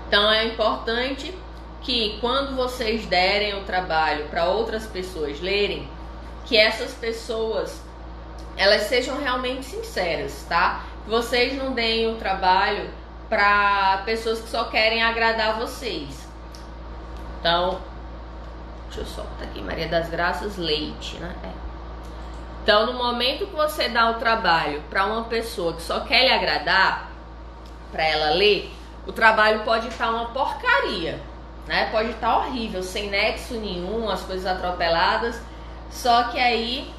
Então, é importante que quando vocês derem o trabalho para outras pessoas lerem, que essas pessoas, elas sejam realmente sinceras, tá? Vocês não deem o trabalho para pessoas que só querem agradar vocês. Então, deixa eu só botar aqui, Maria das Graças Leite, né? Então, no momento que você dá o trabalho para uma pessoa que só quer lhe agradar, para ela ler, o trabalho pode estar uma porcaria, né? Pode estar horrível, sem nexo nenhum, as coisas atropeladas. Só que aí,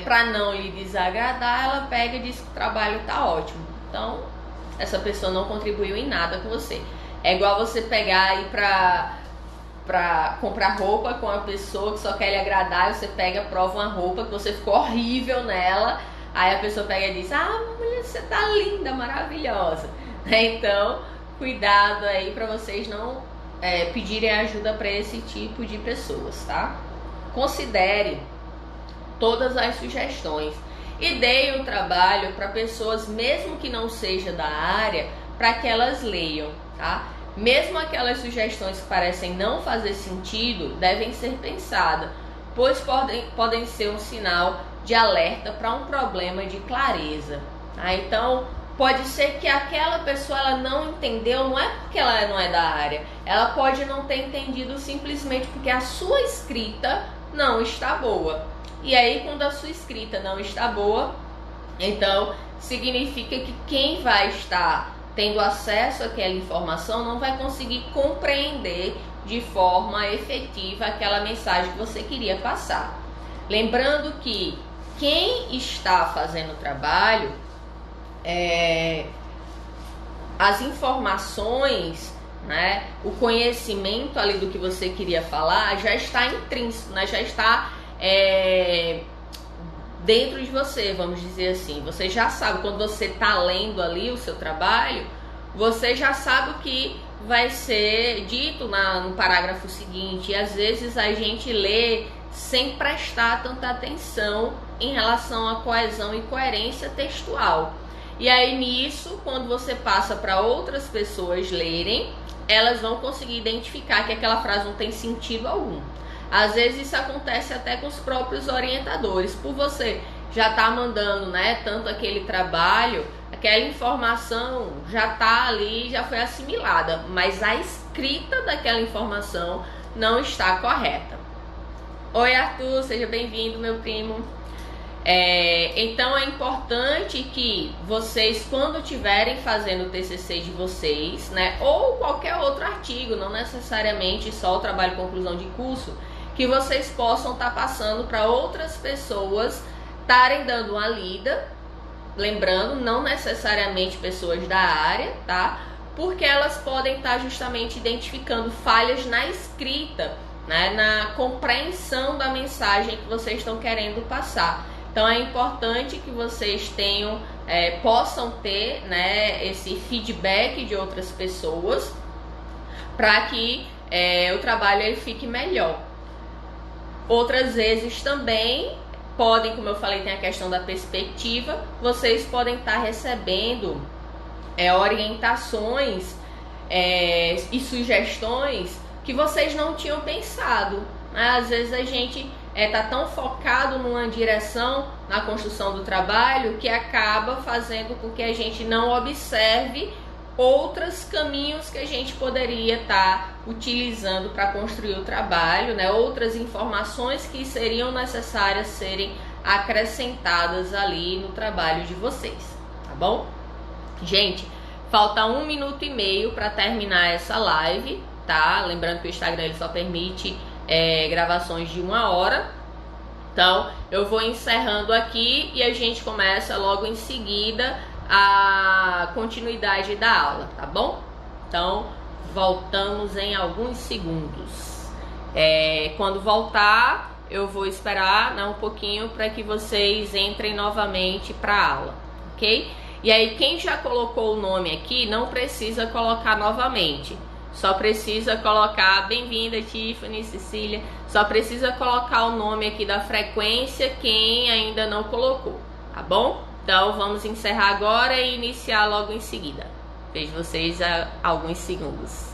para não lhe desagradar, ela pega e diz que o trabalho tá ótimo. Então, essa pessoa não contribuiu em nada com você. É igual você pegar aí pra comprar roupa com uma pessoa que só quer lhe agradar, e você pega, prova uma roupa que você ficou horrível nela, aí a pessoa pega e diz, ah, mulher, você tá linda, maravilhosa. Então, cuidado aí pra vocês não pedirem ajuda pra esse tipo de pessoas, tá? Considere todas as sugestões e dê o trabalho para pessoas, mesmo que não seja da área, para que elas leiam, tá? Mesmo aquelas sugestões que parecem não fazer sentido, devem ser pensadas, pois podem ser um sinal de alerta para um problema de clareza, tá? Então, pode ser que aquela pessoa ela não entendeu, não é porque ela não é da área, ela pode não ter entendido simplesmente porque a sua escrita não está boa. E aí, quando a sua escrita não está boa, então significa que quem vai estar tendo acesso àquela informação não vai conseguir compreender de forma efetiva aquela mensagem que você queria passar. Lembrando que quem está fazendo o trabalho, as informações, né, o conhecimento ali do que você queria falar já está intrínseco, né, já está dentro de você, vamos dizer assim. Você já sabe, quando você está lendo ali o seu trabalho, você já sabe o que vai ser dito no parágrafo seguinte. E às vezes a gente lê sem prestar tanta atenção em relação à coesão e coerência textual. E aí nisso, quando você passa para outras pessoas lerem, elas vão conseguir identificar que aquela frase não tem sentido algum. Às vezes isso acontece até com os próprios orientadores, por você já tá mandando, né, tanto aquele trabalho, aquela informação já tá ali, já foi assimilada, mas a escrita daquela informação não está correta. Oi, Arthur, seja bem-vindo, meu primo. Então é importante que vocês, quando estiverem fazendo o TCC de vocês, né, ou qualquer outro artigo, não necessariamente só o trabalho de conclusão de curso, que vocês possam estar passando para outras pessoas estarem dando uma lida, lembrando, não necessariamente pessoas da área, tá? Porque elas podem estar justamente identificando falhas na escrita, né, na compreensão da mensagem que vocês estão querendo passar. Então é importante que vocês tenham, possam ter, né, esse feedback de outras pessoas para que o trabalho ele fique melhor. Outras vezes também podem, como eu falei, tem a questão da perspectiva, vocês podem estar recebendo orientações e sugestões que vocês não tinham pensado. Às vezes a gente está tão focado numa direção na construção do trabalho que acaba fazendo com que a gente não observe outros caminhos que a gente poderia estar utilizando para construir o trabalho, né? Outras informações que seriam necessárias serem acrescentadas ali no trabalho de vocês, tá bom? Gente, falta 1 minuto e meio para terminar essa live, tá? Lembrando que o Instagram ele só permite gravações de 1 hora. Então, eu vou encerrando aqui e a gente começa logo em seguida a continuidade da aula, tá bom? Então, voltamos em alguns segundos. Quando voltar, eu vou esperar, né, um pouquinho para que vocês entrem novamente para a aula, ok? E aí, quem já colocou o nome aqui, não precisa colocar novamente. Só precisa colocar, bem-vinda Tiffany, Cecília, só precisa colocar o nome aqui da frequência quem ainda não colocou, tá bom? Então vamos encerrar agora e iniciar logo em seguida. Vejo vocês a alguns segundos.